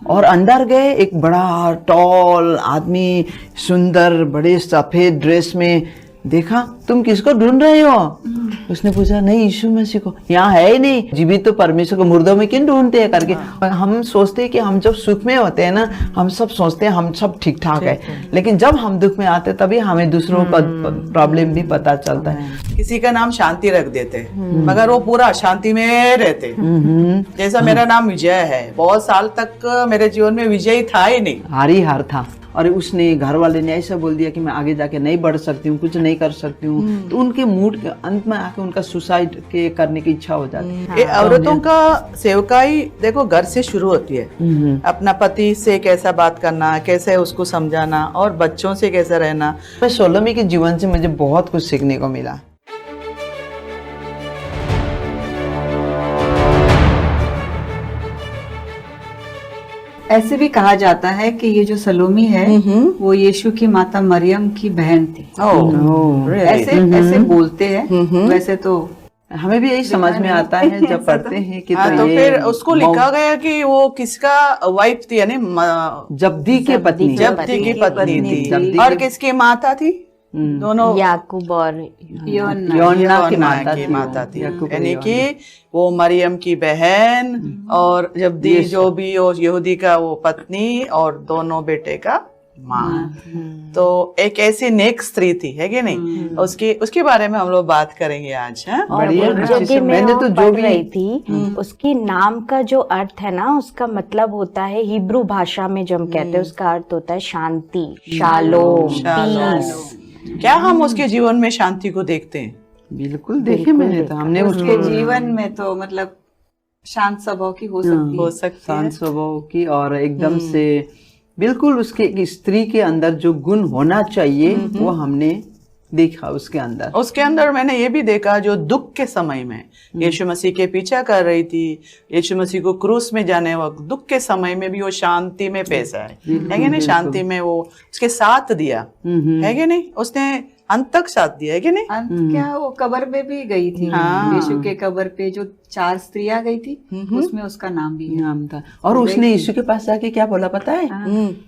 और अंदर गए, एक बड़ा टॉल आदमी, सुंदर बड़े सफेद ड्रेस में, देखा तुम किसको ढूंढ रहे हो? उसने पूछा, नहीं यीशु मसीह को। यहाँ है ही नहीं, जीवित तो परमेश्वर को, मुर्दों में क्यों ढूंढते हैं करके। हम सोचते हैं कि हम जब सुख में होते हैं ना, हम सब सोचते हैं हम सब ठीक ठाक है, लेकिन जब हम दुख में आते तभी हमें दूसरों का प्रॉब्लम भी पता चलता है। किसी का नाम शांति रख देते मगर वो पूरा शांति में रहते। जैसा मेरा नाम विजय है, बहुत साल तक मेरे जीवन में विजय था ही नहीं, हार ही हार था। और उसने, घर वाले ने ऐसा बोल दिया कि मैं आगे जाके नहीं बढ़ सकती हूँ, कुछ नहीं कर सकती हूँ। तो उनके मूड के अंत में आके उनका सुसाइड के करने की इच्छा हो जाती है। ये औरतों का सेवकाई देखो घर से शुरू होती है। अपना पति से कैसा बात करना, कैसे उसको समझाना, और बच्चों से कैसे रहना। सलोमी के जीवन से मुझे बहुत कुछ सीखने को मिला। ऐसे भी कहा जाता है कि ये जो सलोमी है वो यीशु की माता मरियम की बहन थी। ऐसे बोलते हैं। वैसे तो हमें भी यही समझ में आता है जब पढ़ते हैं कि तो फिर उसको लिखा गया कि वो किसका वाइफ थी, यानी जब्दी की पत्नी थी। और किसकी माता थी? दोनों याकूब और योन्ना की माता थी, यानी कि वो मरियम की बहन और जब्दी जो भी वो यहूदी का वो पत्नी और दोनों बेटे का माँ। तो एक ऐसी नेक स्त्री थी, है कि नहीं? उसके बारे में हम लोग बात करेंगे आज। जगह मैंने तो जो भी रही थी, उसकी नाम का जो अर्थ है ना, उसका मतलब होता है हिब्रू भाषा में जो हम कहते हैं, उसका अर्थ होता है शांति, शालोम, पीस। क्या हम उसके जीवन में शांति को देखते हैं? बिल्कुल देखे मैंने तो। हमने उसके जीवन में तो मतलब शांत स्वभाव की हो सकती है, शांत स्वभाव की, और एकदम से बिल्कुल उसके एक स्त्री के अंदर जो गुण होना चाहिए वो हमने देखा उसके अंदर। मैंने ये भी देखा, जो दुख के समय में यीशु मसीह के पीछा कर रही थी, यीशु मसीह को क्रूस में जाने वक्त दुख के समय में भी वो शांति में पेश आए, है कि नहीं? शांति में वो उसके साथ दिया, है कि नहीं? उसने अंत तक साथ दिया, है कि नहीं? अंत क्या, वो कब्र पे भी गई थी। यीशु के कब्र पे जो 4 स्त्रियां गई थी, उसमें उसका नाम भी नाम था। और उसने यीशु के पास आके क्या बोला पता है?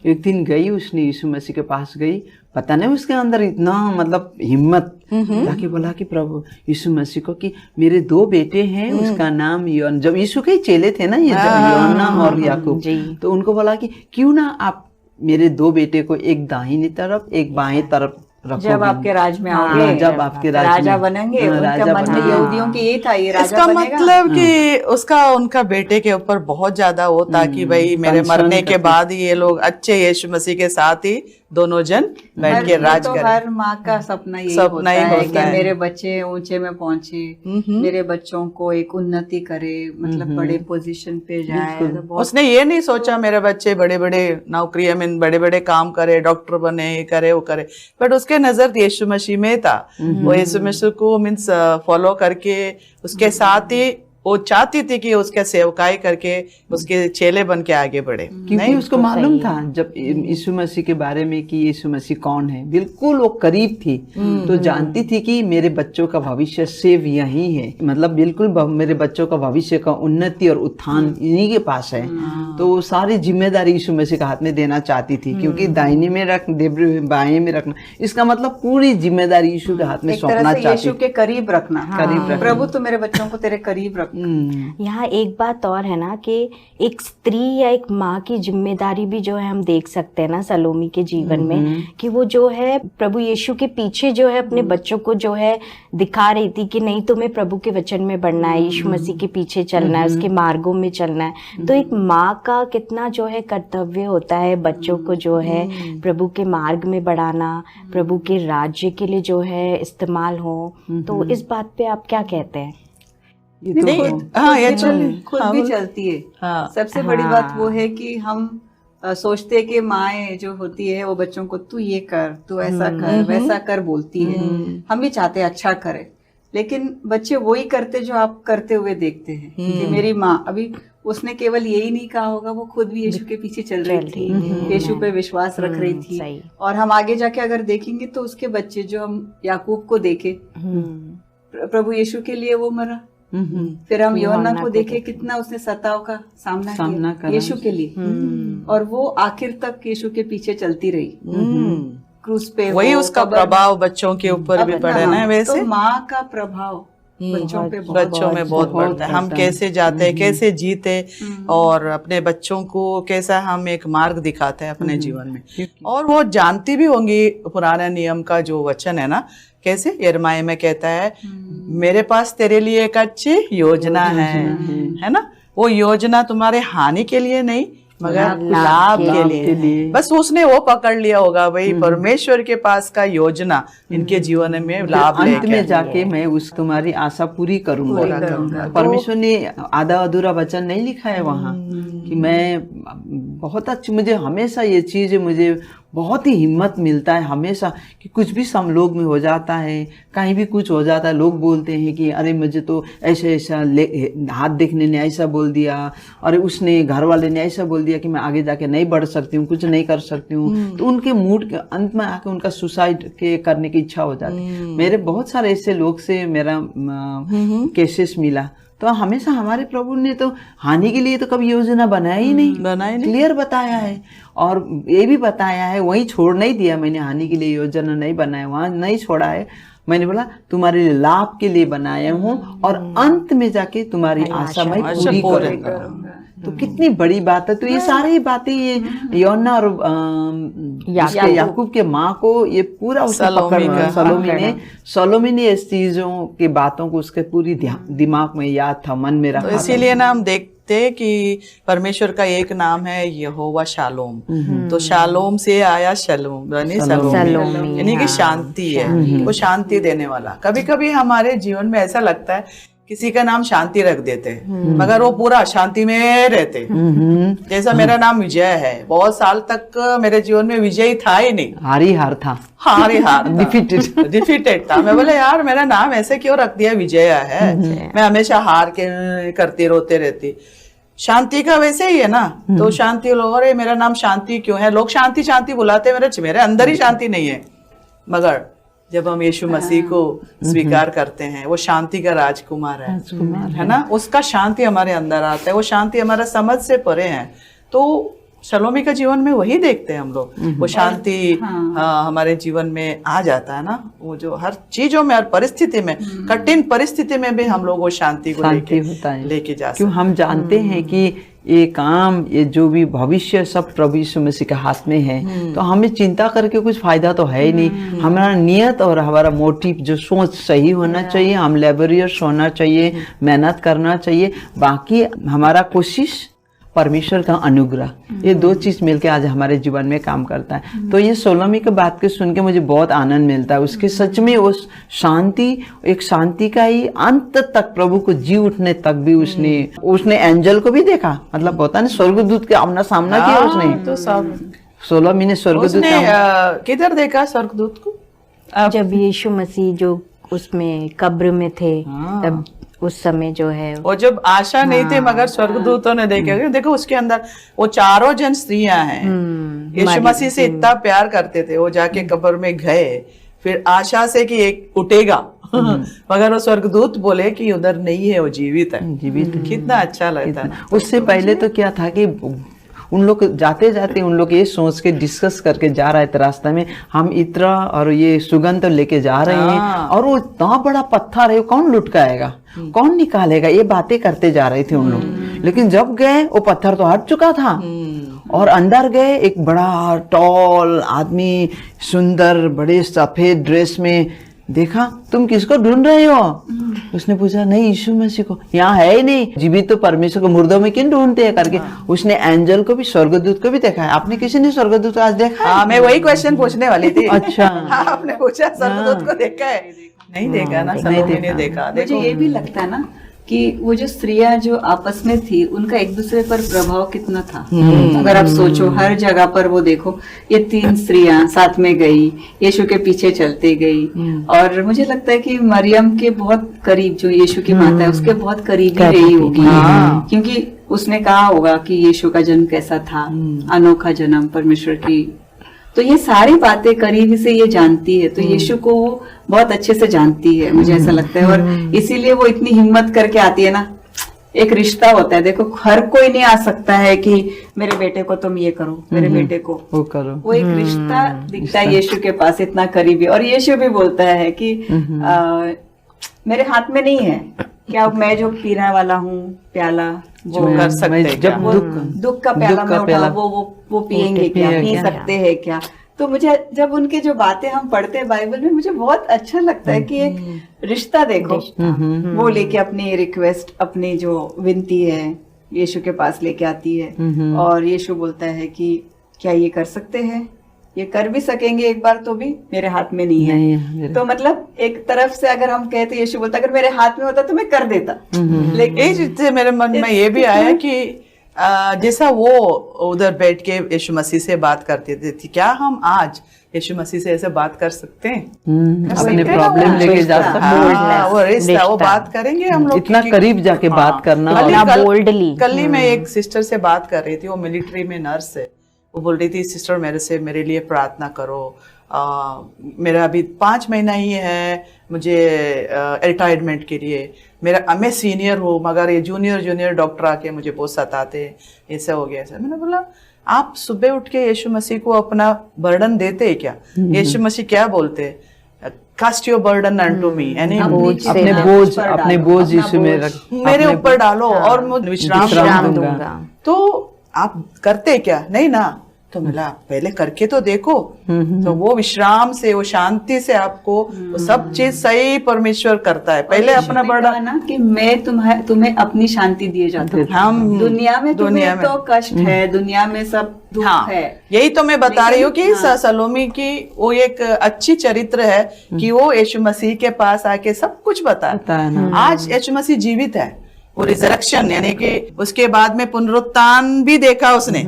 एक दिन गई, उसने यीशु मसीह के पास गई, पता नहीं उसके अंदर इतना मतलब हिम्मत, ताकि बोला कि प्रभु यीशु मसीह को कि मेरे 2 बेटे हैं, उसका नाम योन, जब यीशु के चेले थे ना ये, योना और याकूब, तो उनको बोला कि क्यों ना आप मेरे 2 बेटे को एक दाहिनी तरफ एक बाएं तरफ रखोगे, जब आपके राज में आओगे, जब आपके राजा बनेंगे। उनका मन में यहूदियों की ये था, ये राजा इसका बनेगा। मतलब कि उसका उनका बेटे के ऊपर बहुत ज्यादा वो था कि भाई मेरे मरने के बाद ये लोग अच्छे यीशु मसीह के साथ ही दोनों जन बैठ के राज करें। हर माँ का सपना यही होता है कि मेरे बच्चे ऊंचे में पहुंचे, मेरे बच्चों को एक उन्नति करे, मतलब बड़े पोजीशन पे जाए। उसने ये नहीं सोचा मेरे बच्चे बड़े बड़े नौकरियां में बड़े बड़े काम करे, डॉक्टर बने, करे वो करे, बट उसके नजर यीशु मसीह में था। वो यीशु मसीह को मीन्स फॉलो करके उसके साथ ही वो चाहती थी कि उसका सेवकाई करके उसके चेले बन के आगे बढ़े, क्योंकि उसको मालूम था जब यीशु मसीह के बारे में कि यीशु मसीह कौन है, बिल्कुल वो करीब थी। तो जानती थी कि मेरे बच्चों का भविष्य सिर्फ यही है, मतलब बिल्कुल मेरे बच्चों का भविष्य का उन्नति और उत्थान इन्हीं के पास है। तो वो सारी जिम्मेदारी यीशु मसीह के हाथ में देना चाहती थी, क्योंकि दाहिने में रख, बाएं में रखना, इसका मतलब पूरी जिम्मेदारी यीशु के हाथ में सौंपना चाहती, यीशु के करीब रखना। प्रभु तो मेरे बच्चों को तेरे करीब रख। यहाँ एक बात और है ना कि एक स्त्री या एक माँ की जिम्मेदारी भी जो है हम देख सकते हैं ना सलोमी के जीवन में, कि वो जो है प्रभु यीशु के पीछे जो है अपने बच्चों को जो है दिखा रही थी कि नहीं, तुम्हें प्रभु के वचन में बढ़ना है, यीशु मसीह के पीछे चलना है, उसके मार्गों में चलना है। तो एक माँ का कितना जो है कर्तव्य होता है बच्चों को जो है प्रभु के मार्ग में बढ़ाना, प्रभु के राज्य के लिए जो है इस्तेमाल हो। तो इस बात पे आप क्या कहते हैं? ये खुद भी चलती है। सबसे बड़ी बात वो है कि हम सोचते हैं कि माएँ जो होती है वो बच्चों को तू ये कर, तू ऐसा कर, वैसा कर बोलती है। हम भी चाहते हैं अच्छा करे, लेकिन बच्चे वही करते जो आप करते हुए देखते हैं कि मेरी माँ, अभी उसने केवल यही नहीं कहा होगा, वो खुद भी यीशु के पीछे चल रही थी, यीशु पे विश्वास रख रही थी। और हम आगे जाके अगर देखेंगे तो उसके बच्चे जो हम याकूब को देखे, प्रभु यीशु के लिए वो मरा, फिर हम यौना को देखे कितना उसने सताव का सामना किया यीशु के लिए, और वो आखिर तक यीशु के पीछे चलती रही क्रूस पे। वही उसका प्रभाव बच्चों के ऊपर भी पड़े ना। वैसे तो माँ का प्रभाव बच्चों में बहुत बढ़ता है। हम कैसे जाते हैं, कैसे जीते, और अपने बच्चों को कैसा हम एक मार्ग दिखाते हैं अपने जीवन में। और वो जानती भी होंगी पुराने नियम का जो वचन है ना, कैसे यिर्मयाह में कहता है, मेरे पास तेरे लिए एक अच्छी योजना है ना। वो योजना तुम्हारे हानि के लिए नहीं मगर लाभ के लिए। बस उसने वो पकड़ लिया होगा, भाई परमेश्वर के पास का योजना इनके जीवन में लाभ अंत में जाके मैं उस तुम्हारी आशा पूरी करूंगा। परमेश्वर ने आधा अधूरा वचन नहीं लिखा है वहाँ कि मैं बहुत अच्छी, मुझे हमेशा ये चीज मुझे बहुत ही हिम्मत मिलता है हमेशा कि कुछ भी समलोग में हो जाता है, कहीं भी कुछ हो जाता है, लोग बोलते हैं कि अरे मुझे तो ऐसे ऐसा हाथ देखने ने ऐसा बोल दिया, अरे उसने घर वाले ने ऐसा बोल दिया कि मैं आगे जाके नहीं बढ़ सकती हूँ, कुछ नहीं कर सकती हूँ। तो उनके मूड के अंत में आके उनका सुसाइड के करने की इच्छा हो जाती है। मेरे बहुत सारे ऐसे लोग से मेरा केसेस मिला। तो हमेशा हमारे प्रभु ने तो हानि के लिए तो कभी योजना बनाया ही नहीं, क्लियर बताया है। और ये भी बताया है, वहीं छोड़ नहीं दिया मैंने, हानि के लिए योजना नहीं बनाया, वहां नहीं छोड़ा है। मैंने बोला तुम्हारे लिए लाभ के लिए बनाया हूँ और अंत में जाके तुम्हारी आशा मैं पूरी करूंगा। तो कितनी बड़ी बात है। तो ये सारी बातें ये यौना और याकूब के माँ को ये पूरा सलोमी ने इस चीजों की बातों को उसके पूरी दिमाग में याद था, मन में रखा। तो इसीलिए ना हम देखते कि परमेश्वर का एक नाम है यहोवा शालोम। तो शालोम से आया शलोम यानी कि शांति है, वो शांति देने वाला। कभी कभी हमारे जीवन में ऐसा लगता है किसी का नाम शांति रख देते हैं मगर वो पूरा शांति में रहते। जैसा मेरा नाम विजय है, बहुत साल तक मेरे जीवन में विजय था ही नहीं, हार था डिफीटेड था। मैं बोले यार मेरा नाम ऐसे क्यों रख दिया, विजय है। मैं हमेशा हार के करती रोते रहती। शांति का वैसे ही है ना। तो शांति लोग, अरे मेरा नाम शांति क्यों है, लोग शांति शांति बुलाते, मेरे अंदर ही शांति नहीं है। मगर जब हम यीशु मसीह को स्वीकार करते हैं, वो शांति का राजकुमार है ना, उसका शांति हमारे अंदर आता है। वो शांति हमारा समझ से परे है। तो शलोमी का जीवन में वही देखते हैं हम लोग, वो शांति हमारे जीवन में आ जाता है ना। वो जो हर चीजों में, हर परिस्थिति में, कठिन परिस्थिति में भी हम लोग वो शांति को लेके जा सकते। क्यों हम जानते हैं कि ये काम, ये जो भी भविष्य सब प्रभु यीशु मसीह के हाथ में है। तो हमें चिंता करके कुछ फायदा तो है ही नहीं। हमारा नियत और हमारा मोटिव, जो सोच सही होना चाहिए, हम लेबोरियर्स होना चाहिए, मेहनत करना चाहिए। बाकी हमारा कोशिश, परमेश्वर का अनुग्रह, ये दो चीज मिलके आज हमारे जीवन में काम करता है। तो ये सोलोमी की बात के सुन के मुझे बहुत आनंद मिलता है। उसके सच में वो शांति, एक शांति का ही अंत तक, प्रभु को जी उठने तक भी उसने एंजल को भी देखा। मतलब होता है ना, स्वर्गदूत के आमना सामना किया उसने। तो सब सोलोमी ने स्वर्गदूत किधर देखा स्वर्गदूत को? जब यीशु मसीह जो उसमें कब्र में थे, तब उस समय जो है, वो जब आशा नहीं थी मगर स्वर्गदूतों ने देखे। देखो उसके अंदर वो चारों जन स्त्रियां हैं, यीशु मसीह से इतना प्यार करते थे। वो जाके कब्र में गए, फिर आशा से कि एक उठेगा, मगर वो स्वर्गदूत बोले कि उधर नहीं है, वो जीवित है। कितना अच्छा लगता है। उससे पहले तो क्या था कि उन लोग जाते जाते उन लोग ये सोच के डिस्कस करके जा रहे थे रास्ते में, हम इत्र और ये सुगंध लेके जा रहे हैं, और वो इतना बड़ा पत्थर है, कौन लुटकाएगा, कौन निकालेगा, ये बातें करते जा रहे थे उन लोग। लेकिन जब गए वो पत्थर तो हट चुका था, और अंदर गए, एक बड़ा टॉल आदमी, सुंदर बड़े सफेद ड्रेस में देखा। तुम किसको ढूंढ रहे हो? उसने पूछा, नहीं यीशु मसीह को, यहाँ है ही नहीं, जीवित तो परमेश्वर को मुर्दों में क्यों ढूंढते हैं करके। उसने एंजल को भी, स्वर्गदूत को भी देखा है। आपने किसी ने स्वर्गदूत आज देखा है? मैं वही क्वेश्चन पूछने वाली थी। अच्छा, आपने पूछा स्वर्गदूत को देखा है? नहीं देखा ना, सलोमी ने देखा। मुझे ये भी लगता है ना कि वो जो स्त्रियां जो आपस में थी, उनका एक दूसरे पर प्रभाव कितना था। अगर आप सोचो, हर जगह पर वो देखो, ये 3 स्त्रियां साथ में गई, यीशु के पीछे चलते गई। और मुझे लगता है कि मरियम के बहुत करीब, जो यीशु की माता है, उसके बहुत करीब ही रही होगी, क्योंकि उसने कहा होगा कि यीशु का जन्म कैसा था, अनोखा जन्म परमेश्वर की तो ये सारी बातें करीब से ये जानती है, तो यीशु को वो बहुत अच्छे से जानती है, मुझे ऐसा लगता है। और इसीलिए वो इतनी हिम्मत करके आती है ना। एक रिश्ता होता है, देखो हर कोई नहीं आ सकता है कि मेरे बेटे को तुम ये करो, मेरे बेटे को वो करो। वो एक रिश्ता दिखता है यीशु के पास इतना करीबी। और यीशु भी बोलता है कि मेरे हाथ में नहीं है क्या मैं जो पीने वाला हूँ प्याला वो कर सकते हैं क्या? वो दुख का प्याला मैं उठा वो पिएंगे क्या, पी सकते हैं क्या? तो मुझे जब उनके जो बातें हम पढ़ते हैं बाइबल में, मुझे बहुत अच्छा लगता है कि एक रिश्ता देखो, वो लेके अपनी रिक्वेस्ट, अपनी जो विनती है यीशु के पास लेके आती है। और यीशु बोलता है कि क्या ये कर सकते हैं? ये कर भी सकेंगे एक बार तो भी मेरे हाथ में नहीं है। तो मतलब एक तरफ से अगर हम कहते, यीशु बोलता अगर मेरे हाथ में होता तो मैं कर देता। लेकिन ये चीज से मेरे मन में ये भी आया कि जैसा वो उधर बैठ के यीशु मसीह से बात करते थे, क्या हम आज यीशु मसीह से ऐसे बात कर सकते हैं? अपने प्रॉब्लम लेके जा सकते हैं, वो रिश्ता, वो बात करेंगे हम लोग इतना करीब जाके बात करना। बोल्डली। कल ही मैं एक सिस्टर से बात कर रही थी, वो मिलिट्री में नर्स है। वो बोल रही थी, सिस्टर मेरे लिए प्रार्थना करो, मेरा अभी 5 महीना ही है मुझे रिटायरमेंट के लिए, मैं सीनियर हूँ मगर ये जूनियर डॉक्टर आके मुझे बहुत सताते, ऐसा हो गया। मैंने बोला आप सुबह उठ के यीशु मसीह को अपना बर्डन देते हैं क्या? यीशु मसीह क्या बोलते हैं? कास्ट योर बर्डन अनटू मी, यानी अपने बोझ यीशु में रख, मेरे ऊपर डालो और मैं विश्राम दूंगा। तो आप करते क्या? नहीं ना। तो मिला पहले करके तो देखो। तो वो विश्राम से, वो शांति से आपको वो सब चीज सही परमेश्वर करता है। पहले अपना बड़ा ना कि मैं तुम्हें अपनी शांति दिए जाता हूँ। हम दुनिया में तो कष्ट है, दुनिया में सब दुख है। यही तो मैं बता रही हूँ कि सलोमी की वो एक अच्छी चरित्र है कि वो यीशु मसीह के पास आके सब कुछ बताता है। आज यीशु मसीह जीवित है, वो रिजरेक्शन यानी कि उसके बाद में पुनरुत्थान भी देखा उसने।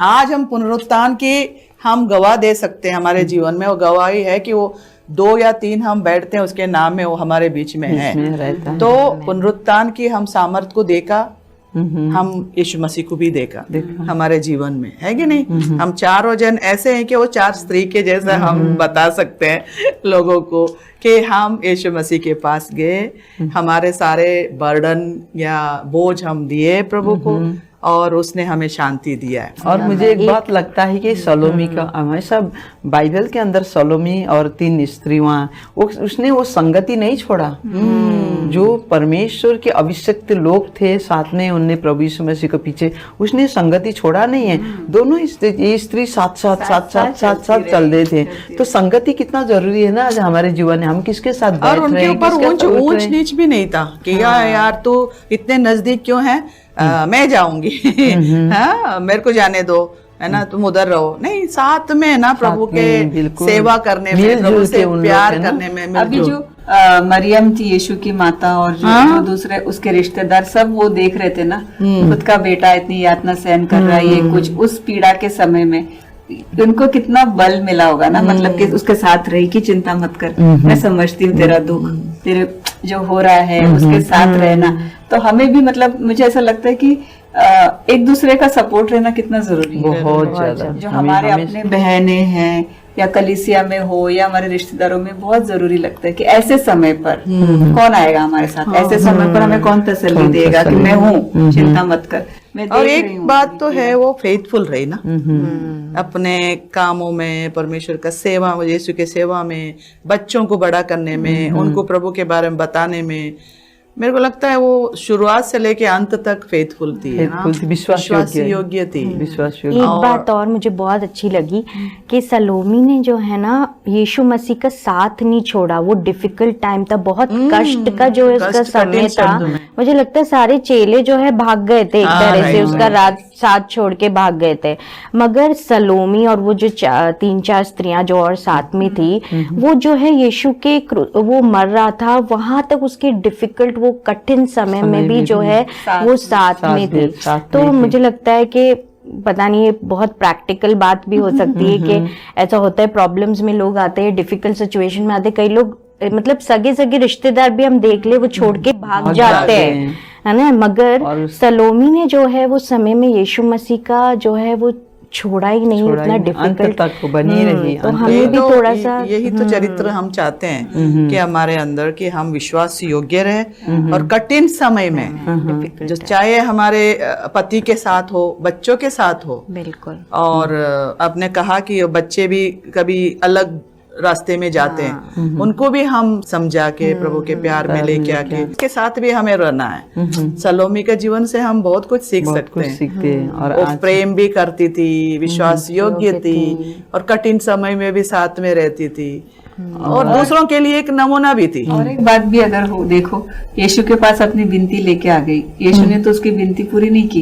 आज हम पुनरुत्थान की हम गवाह दे सकते हैं हमारे जीवन में। वो गवाही है कि वो 2 या 3 हम बैठते हैं उसके नाम में, वो हमारे बीच में है। तो पुनरुत्थान की हम सामर्थ को देखा, हम यीशु मसीह को भी देखा हमारे जीवन में, है कि नहीं? हम चारों जन ऐसे हैं कि वो 4 स्त्री के जैसा हम बता सकते हैं लोगों को कि हम यीशु मसीह के पास गए, हमारे सारे बर्डन या बोझ हम दिए प्रभु को और उसने हमें शांति दिया है। और मुझे एक बात लगता है कि सलोमी का हमेशा बाइबल के अंदर सलोमी और 3 स्त्रियां, उसने वो संगति नहीं छोड़ा। जो परमेश्वर के अभिषिक्त लोग थे साथ में, उनने प्रभु यीशु मसीह के पीछे, उसने संगति छोड़ा नहीं है। दोनों ये स्त्री साथ चल रहे थे। तो संगति कितना जरूरी है ना आज हमारे जीवन में। हम किसके साथ बैठ रहे हैं, और उनके ऊपर ऊंच नीच भी नहीं था कि यार तू इतने नजदीक क्यों है, मैं जाऊंगी हाँ मेरे को जाने दो, है ना, तुम उधर रहो। नहीं, साथ में ना प्रभु के सेवा करने में, प्रभु से प्यार करने में। अभी जो मरियम थी यीशु की माता और जो दूसरे उसके रिश्तेदार सब वो देख रहे थे ना, खुद का बेटा इतनी यातना सहन कर रहा है, ये कुछ उस पीड़ा के समय में उनको कितना बल मिला होगा ना। मतलब कि उसके साथ रही कि चिंता मत कर, मैं समझती हूँ तेरा दुख, तेरे जो हो रहा है उसके साथ रहना। तो हमें भी मतलब मुझे ऐसा लगता है कि एक दूसरे का सपोर्ट रहना कितना जरूरी है। बहुत ज्यादा। जो हमारे अपने बहनें हैं या कलीसिया में हो या हमारे रिश्तेदारों में, बहुत जरूरी लगता है कि ऐसे समय पर कौन आएगा हमारे साथ, ऐसे समय पर हमें कौन तसल्ली देगा कि मैं हूँ, चिंता मत कर। और एक बात तो है, वो फेथफुल रही ना अपने कामों में, परमेश्वर का सेवा, यीशु के सेवा में, बच्चों को बड़ा करने में, उनको प्रभु के बारे में बताने में। मेरे को लगता है वो शुरुआत से लेके अंत तक फेथफुल थी, विश्वास योग्य थी। एक बात और मुझे बहुत अच्छी लगी कि सलोमी ने जो है ना यीशु मसीह का साथ नहीं छोड़ा। वो डिफिकल्ट टाइम था, बहुत कष्ट का जो है उसका समय था। मुझे लगता है सारे चेले जो है भाग गए थे एक तरह से, उसका रात साथ छोड़ के भाग गए थे। मगर सलोमी और वो जो 3-4 स्त्रियां जो और साथ में थी, वो जो है यीशु के वो मर रहा था वहां तक, उसके डिफिकल्ट वो कठिन समय में भी जो है वो साथ में थी। तो मुझे लगता है कि पता नहीं, ये बहुत प्रैक्टिकल बात भी हो सकती है कि ऐसा होता है, प्रॉब्लम्स में लोग आते हैं, डिफिकल्ट सिचुएशन में आते हैं, कई लोग मतलब सगे रिश्तेदार भी हम देख ले वो छोड़ के भाग जाते हैं, है ना। मगर सलोमी ने जो है वो समय में यीशु मसीह का जो है वो छोड़ा ही नहीं, उतना अंत डिफिकल्ट तक वो बनी रही। तो हमें भी थोड़ा सा यही तो चरित्र हम चाहते हैं कि हमारे अंदर कि हम विश्वास योग्य रहे और कठिन समय में जो चाहे हमारे पति के साथ हो, बच्चों के साथ हो, बिल्कुल। और आपने कहा कि बच्चे भी कभी अलग रास्ते में जाते हैं, उनको भी हम समझा के प्रभु के प्यार में लेके आके उसके साथ भी हमें रहना है। सलोमी के जीवन से हम बहुत कुछ सीख बहुत सकते कुछ हैं। सीखते हैं। और वो आज प्रेम भी करती थी, विश्वास योग्य थी, और कठिन समय में भी साथ में रहती थी, और दूसरों के लिए एक नमूना भी थी। और एक बात भी अगर हो, देखो यीशु के पास अपनी विनती लेके आ गई, यीशु ने तो उसकी विनती पूरी नहीं की।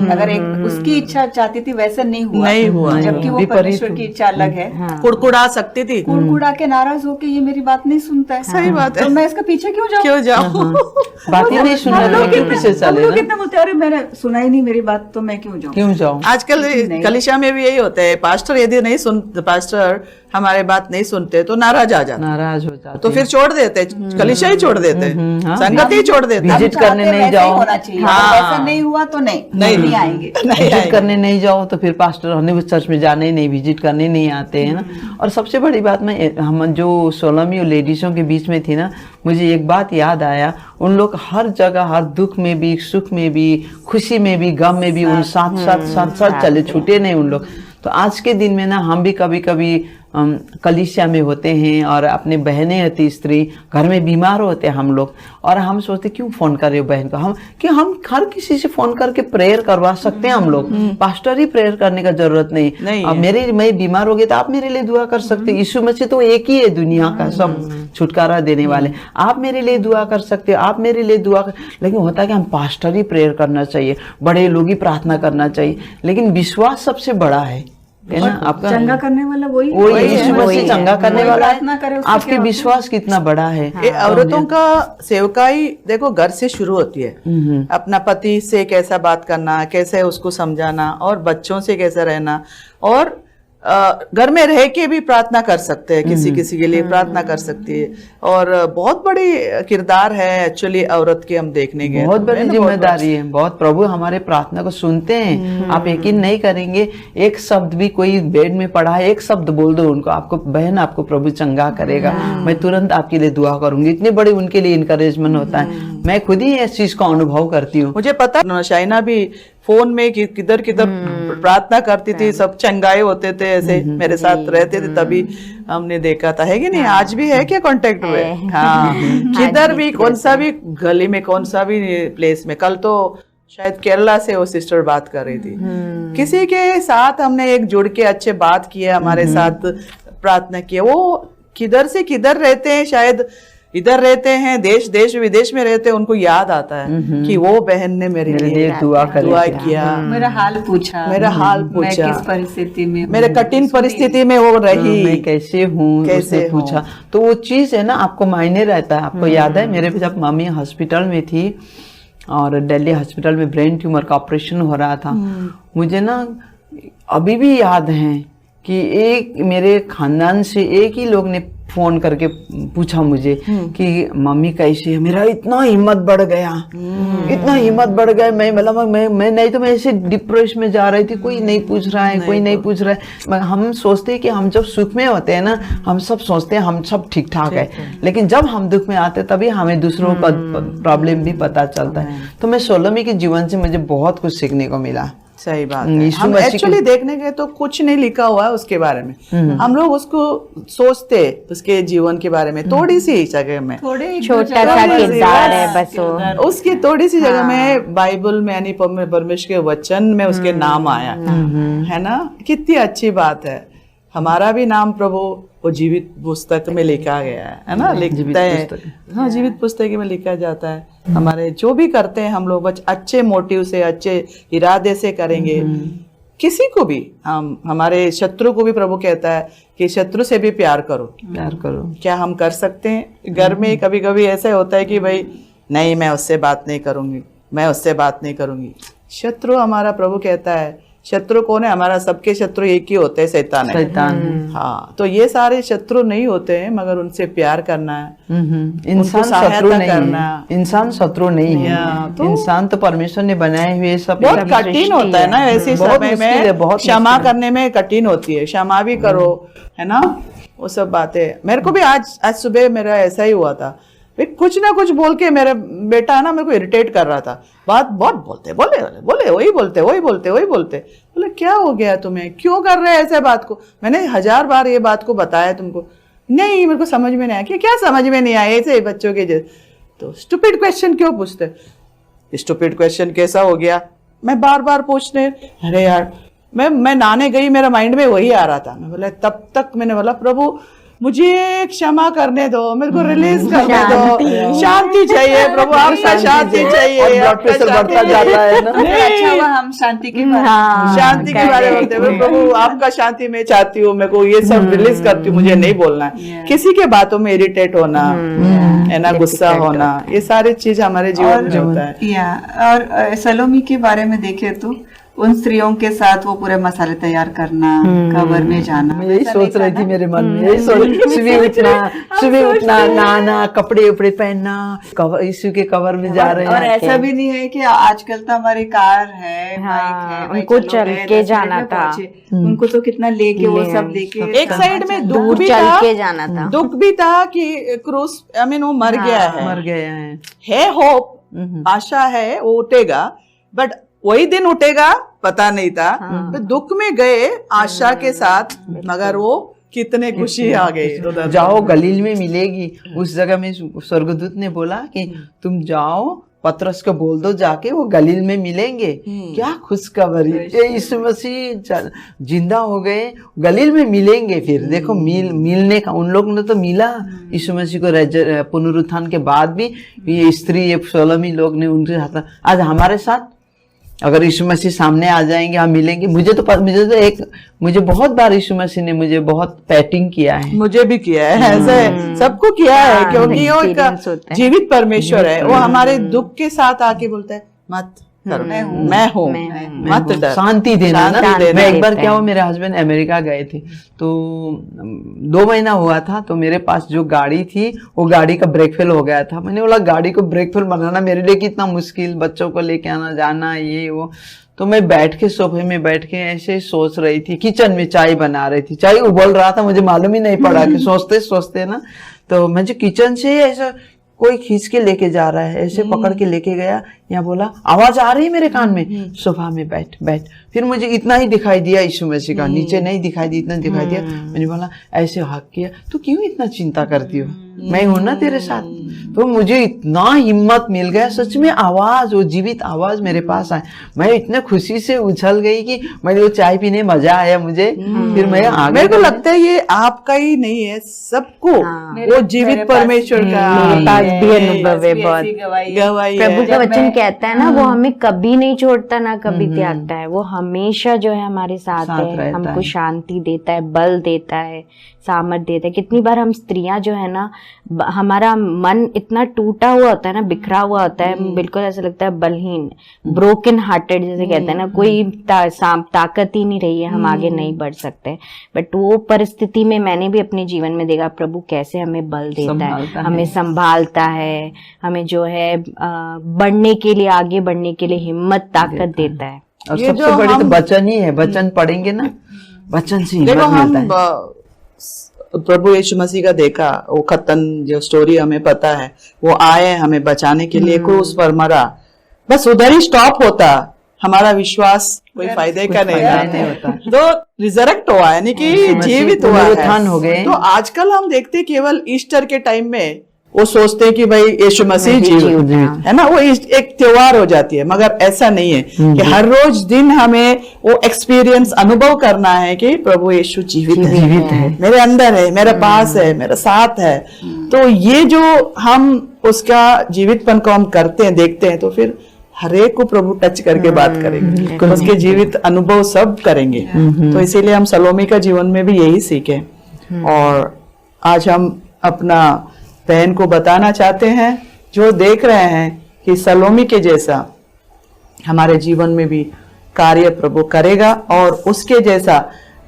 अगर एक उसकी इच्छा चाहती थी वैसा नहीं हुआ, जबकि वो परमेश्वर की इच्छा अलग है। कुड़कुड़ा सकती थी, कुड़कुड़ा के नाराज होके ये मेरी बात नहीं सुनता है, सही बात है, तो मैं इसके पीछे क्यों जाऊं? क्यों जाऊं? बातें नहीं सुन रहे, लेकिन पीछे चले लोग ना, कितना बोलते हैं, अरे मैंने सुना ही नहीं मेरी बात, तो मैं क्यों जाऊं? क्यों जाऊं? आजकल कलिशा में भी यही होता है, पास्टर यदि नहीं सुन, पास्टर हमारे बात नहीं सुनते तो नाराज आ जाते, नाराज हो जाते, तो फिर छोड़ देते, कलिशा ही छोड़ देते, संगत ही छोड़ देते। विजिट करने नहीं जाओ, होना चाहिए, ऐसा नहीं हुआ तो नहीं आएंगे। विजिट करने नहीं जाओ तो फिर पास्टर हमने चर्च में जाने नहीं, विजिट करने नहीं आते हैं ना। और सबसे बड़ी बात में हम जो सोलमी और लेडीजों के बीच में थी ना, मुझे एक बात याद आया, उन लोग हर जगह, हर दुख में भी, सुख में भी, खुशी में भी, गम में भी उन साथ चले, छूटे नहीं उन लोग। तो आज के दिन में ना हम भी कभी कभी कलीसिया में होते हैं और अपने बहनें होती, स्त्री घर में बीमार होते हैं हम लोग, और हम सोचते क्यों फोन कर रहे हो बहन को, हम हर किसी से फोन करके प्रेयर करवा सकते हैं हम लोग, पास्टर ही प्रेयर करने का जरूरत नहीं। अब मैं बीमार हो गई तो आप मेरे लिए दुआ कर सकते हैं, यीशु मसीह तो एक ही है दुनिया का सब छुटकारा देने वाले, आप मेरे लिए दुआ कर सकते हो, आप मेरे लिए दुआ कर। लेकिन होता है कि हम पास्टर ही प्रेयर करना चाहिए, बड़े लोग ही प्रार्थना करना चाहिए, लेकिन विश्वास सबसे बड़ा है ना। आपका चंगा करने वाला वही यीशु मसीह चंगा करने वाला प्रार्थना करे, है। उससे आपके क्या विश्वास कितना बड़ा है। ये औरतों का सेवकाई देखो घर से शुरू होती है, अपना पति से कैसा बात करना, कैसे उसको समझाना, और बच्चों से कैसे रहना, और घर में रह के भी प्रार्थना कर सकते हैं, किसी के लिए प्रार्थना कर सकती है, और बहुत बड़ी किरदार है एक्चुअली औरत की हम देखने गए, बहुत बड़ी जिम्मेदारी है, बहुत। प्रभु हमारे प्रार्थना को सुनते हैं, आप यकीन नहीं करेंगे, एक शब्द भी कोई बेड में पड़ा है, एक शब्द बोल दो उनको, आपको बहन, आपको प्रभु चंगा करेगा, मैं तुरंत आपके लिए दुआ करूंगी। इतनी बड़ी उनके लिए इनकरेजमेंट होता है, मैं खुद ही इस चीज को अनुभव करती हूँ। मुझे पता शाइना भी फोन में किधर प्रार्थना करती थी, सब चंगाए होते थे, ऐसे मेरे साथ रहते थे, तभी हमने देखा था, है कि नहीं? आज भी है क्या कांटेक्ट में? हाँ, किधर भी, कौन सा भी गली में, कौन सा भी प्लेस में। कल तो शायद केरला से वो सिस्टर बात कर रही थी, किसी के साथ हमने एक जुड़ के अच्छे बात किए, हमारे साथ प्रार्थना की, वो किधर से किधर रहते हैं, शायद इधर रहते हैं, देश विदेश में रहते हैं, उनको याद आता है कि वो बहन ने मेरे लिए दुआ किया, मेरा हाल पूछा, मैं किस परिस्थिति में, मेरे कठिन परिस्थिति में वो रही, मैं कैसे हूँ, कैसे पूछा। तो वो चीज है ना, आपको मायने रहता है। आपको याद है मेरे जब मम्मी हॉस्पिटल में थी और दिल्ली हॉस्पिटल में ब्रेन ट्यूमर का ऑपरेशन हो रहा था, मुझे ना अभी भी याद है कि एक मेरे खानदान से एक ही लोग ने फोन करके पूछा मुझे कि मम्मी कैसी है। मेरा इतना हिम्मत बढ़ गया, इतना हिम्मत बढ़ गया, मैं नहीं तो मैं ऐसे डिप्रेशन में जा रही थी, कोई नहीं पूछ रहा है, कोई नहीं पूछ रहा है। हम सोचते हैं कि हम जब सुख में होते हैं ना, हम सब सोचते हैं हम सब ठीक ठाक है, लेकिन जब हम दुख में आते हैं तभी हमें दूसरों का प्रॉब्लम भी पता चलता है। तो मैं सोलोमी के जीवन से मुझे बहुत कुछ सीखने को मिला। सही बात है। हम एक्चुअली देखने गए तो कुछ नहीं लिखा हुआ है उसके बारे में, हम लोग उसको सोचते उसके जीवन के बारे में, थोड़ी सी जगह में, छोटा सा किरदार है बस, उसकी थोड़ी सी जगह में बाइबल में यानी परमेश्वर के वचन में उसके नाम आया है ना। कितनी अच्छी बात है। हमारा भी नाम प्रभु वो जीवित पुस्तक में लिखा गया है ना, लिखता है, हाँ, जीवित पुस्तक में लिखा जाता है। हमारे जो भी करते हैं हम लोग अच्छे मोटिव से, अच्छे इरादे से करेंगे। किसी को भी, हम हमारे शत्रु को भी प्रभु कहता है कि शत्रु से भी प्यार करो, प्यार करो। क्या हम कर सकते हैं? घर में कभी कभी ऐसा होता है कि भाई नहीं, मैं उससे बात नहीं करूंगी, मैं उससे बात नहीं करूंगी। शत्रु हमारा, प्रभु कहता है शत्रु कौन है? हमारा सबके शत्रु एक ही होते हैं, शैतान है। शैतान है। हाँ, तो ये सारे शत्रु नहीं होते हैं, मगर उनसे प्यार करना है, इंसान सहायता शत्रु नहीं करना। है, इंसान शत्रु नहीं है, इंसान तो परमेश्वर ने बनाए हुए सब बहुत कठिन होता है ना ऐसे बहुत समय मुश्किल है, में, बहुत क्षमा मुश्किल है। करने में कठिन होती है, क्षमा भी करो, है ना, वो सब बातें। मेरे को भी आज सुबह मेरा ऐसा ही हुआ था, कुछ ना कुछ बोल के मेरा बेटा है ना मेरे को इरिटेट कर रहा था, बात बहुत बोले वही बोलते। बोले क्या हो गया तुम्हें, क्यों कर रहे हैं ऐसे बात को? मैंने 1000 बार ये बात को बताया तुमको, नहीं मेरे को समझ में नहीं आया। क्या समझ में नहीं आया? ऐसे बच्चों के जैसे तो स्टूपिड क्वेश्चन क्यों पूछते? स्टूपिड क्वेश्चन कैसा हो गया? मैं बार बार पूछने, अरे यार मैं नहाने गई, मेरा माइंड में वही आ रहा था। मैं बोला तब तक मैंने बोला प्रभु मुझे क्षमा करने दो, मेरे को रिलीज करने दो, शांति चाहिए प्रभु, आपका शांति चाहिए। ब्लड प्रेशर बढ़ता जाता है ना। अच्छा हुआ हम शांति के बारे में शांति के बारे में बोलते हैं, प्रभु आपका शांति मैं चाहती हूँ, मेरे को ये सब रिलीज करती हूँ, मुझे नहीं बोलना है। किसी के बातों में इरिटेट होना है ना, गुस्सा होना, ये सारी चीज हमारे जीवन में होता है। और सलोमी के बारे में देखे तो उन स्त्रियों के साथ वो पूरे मसाले तैयार करना, कवर में जाना, मैं यही सोच रही थी मेरे मन में, यही सोच, सुबह उठना, नहाना, कपड़े उपड़े पहनना, कवर यीशु के कवर में जा रहे हैं। और ऐसा भी नहीं है कि आजकल तो हमारी कार है, बाइक है, उनको चल के जाना था, उनको तो कितना लेके वो सब लेके एक साइड में दुख दूर भी चल था, के जाना था, दुख भी था कि क्रूस वो मर गया है होप, आशा है वो उठेगा, बट वही दिन उठेगा पता नहीं था। तो दुख में गए आशा के साथ, मगर वो कितने खुशी आ गई। जाओ गलील में मिलेगी, उस जगह में स्वर्गदूत ने बोला कि तुम जाओ पतरस को बोल दो जाके वो गलील में मिलेंगे। क्या खुशखबरी, ये यीशु मसीह जिंदा हो गए, गलील में मिलेंगे। फिर देखो मिलने का उन लोग ने तो मिला यीशु मसीह को पुनरुत्थान के बाद भी। ये स्त्री ये सलोमी लोग ने उनके हाथ, आज हमारे साथ अगर यीशु मसीह सामने आ जाएंगे, हम मिलेंगे। मुझे बहुत बार यीशु मसीह ने मुझे बहुत पैटिंग किया है, मुझे भी किया है, ऐसे सबको किया है, क्योंकि वो एक जीवित परमेश्वर है। वो हमारे दुख के साथ आके बोलता है मत करो, मैं हूँ, मत डर, शांति देना ना। मैं एक बार क्या हुआ, मेरे हस्बैंड अमेरिका गए थे, तो 2 महीना हुआ था, तो मेरे पास जो गाड़ी थी वो गाड़ी का ब्रेक फेल हो गया था। मैंने बोला गाड़ी को ब्रेक फेल बनाना मेरे लिए कितना मुश्किल, बच्चों को लेके आना जाना ये वो। तो मैं बैठ के सोफे में बैठ के ऐसे सोच रही थी, किचन में चाय बना रही थी, चाय उबल रहा था, मुझे मालूम ही नहीं पड़ा कि सोचते सोचते ना, तो मुझे किचन से ऐसा कोई खींच के लेके जा रहा है, ऐसे पकड़ के लेके गया, यहाँ बोला आवाज आ रही है मेरे कान में, सोफा में बैठ। फिर मुझे इतना ही दिखाई दिया यीशु मसीह का, नीचे नहीं दिखाई दी, इतना दिखाई दिया। मैंने बोला ऐसे हक किया, तो क्यों इतना चिंता करती हो, मैं हूं ना तेरे साथ। तो मुझे इतना हिम्मत मिल गया, सच में आवाज, वो जीवित आवाज मेरे पास आए। मैं इतने खुशी से उछल गई कि मैंने वो चाय पीने मजा आया मुझे। फिर मैं आगे, मेरे को लगता है ये आपका ही नहीं है, सबको वो जीवित परमेश्वर का भी अनुभव है बहुत। गवाही प्रभु का वचन कहता है ना, वो हमें कभी नहीं छोड़ता ना कभी त्यागता है, वो हमेशा जो है हमारे साथ है, हमको शांति देता है, बल देता है, सामर्थ देता है। कितनी बार हम स्त्रियां जो है ना, हमारा मन इतना टूटा हुआ होता है ना, बिखरा हुआ होता है, बिल्कुल ऐसा लगता है बलहीन, ब्रोकन हार्टेड जैसे कहते हैं ना, कोई ताकत ही नहीं रही है, हम आगे नहीं बढ़ सकते। बट वो परिस्थिति में मैंने भी अपने जीवन में देखा प्रभु कैसे हमें बल देता है, हमें संभालता है, हमें जो है बढ़ने के लिए, आगे बढ़ने के लिए हिम्मत, ताकत देता है। और सबसे बड़ी तो वचन ही है, वचन पढ़ेंगे ना, वचन से देखो हिम्मत मिलता है। प्रभु यीशु मसीह का देखा वो खतन जो स्टोरी हमें पता है, वो आए हमें बचाने के लिए, क्रूस पर मरा, बस उधर ही स्टॉप होता, हमारा विश्वास कोई फायदे का नहीं होता। तो रिजरेक्ट हुआ यानी कि जीवित हुआ है, हो गए। तो आजकल हम देखते केवल ईस्टर के टाइम में वो सोचते हैं कि भाई यीशु मसीह जीवित है ना, वो एक त्योहार हो जाती है, मगर ऐसा नहीं है कि हर रोज दिन हमें वो एक्सपीरियंस अनुभव करना है कि प्रभु यीशु जीवित है, मेरे अंदर है, मेरे पास है, मेरे साथ है। तो ये जो हम उसका जीवितपन को हम करते हैं, देखते हैं, तो फिर हरेक को प्रभु टच करके बात करेंगे, उसके जीवित अनुभव सब करेंगे। तो इसीलिए हम सलोमी का जीवन में भी यही सीखे, और आज हम अपना बहन को बताना चाहते हैं, जो देख रहे हैं कि सलोमी के जैसा हमारे जीवन में भी कार्य प्रभु करेगा और उसके जैसा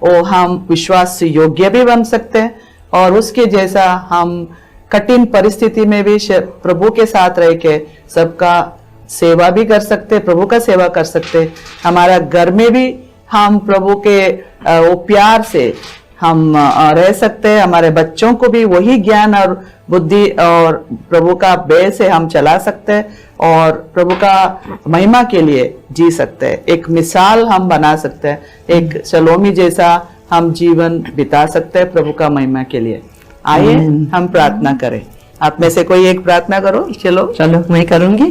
वो हम विश्वास योग्य भी बन सकते हैं और उसके जैसा हम कठिन परिस्थिति में भी प्रभु के साथ रह के सबका सेवा भी कर सकते, प्रभु का सेवा कर सकते। हमारा घर में भी हम प्रभु के वो प्यार से हम रह सकते हैं, हमारे बच्चों को भी वही ज्ञान और बुद्धि और प्रभु का भय से हम चला सकते हैं और प्रभु का महिमा के लिए जी सकते हैं। एक मिसाल हम बना सकते हैं, एक सलोमी जैसा हम जीवन बिता सकते हैं प्रभु का महिमा के लिए। आइए हम प्रार्थना करें। आप में से कोई एक प्रार्थना करो। चलो मैं करूंगी।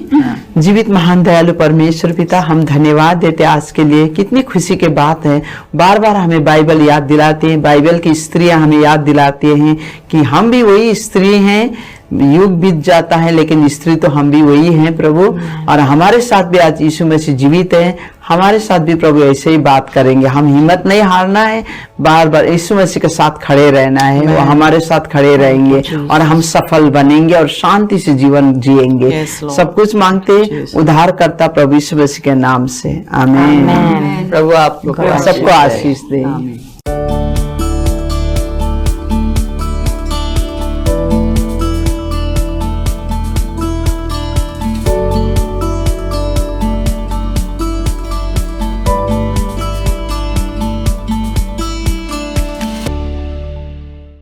जीवित महान दयालु परमेश्वर पिता, हम धन्यवाद देते आज के लिए। कितनी खुशी की बात है, बार बार हमें बाइबल याद दिलाते हैं, बाइबल की स्त्रियां हमें याद दिलाती हैं कि हम भी वही स्त्री हैं। युग बीत जाता है लेकिन स्त्री तो हम भी वही हैं प्रभु, और हमारे साथ भी आज यीशु मसीह जीवित है। हमारे साथ भी प्रभु ऐसे ही बात करेंगे। हम हिम्मत नहीं हारना है, बार बार यीशु मसीह के साथ खड़े रहना है। वो हमारे साथ खड़े रहेंगे और हम सफल बनेंगे और शांति से जीवन जिएंगे। सब कुछ मांगते उद्धार करता प्रभु यीशु मसीह के नाम से, आमीन। प्रभु आप सबको आशीष दे।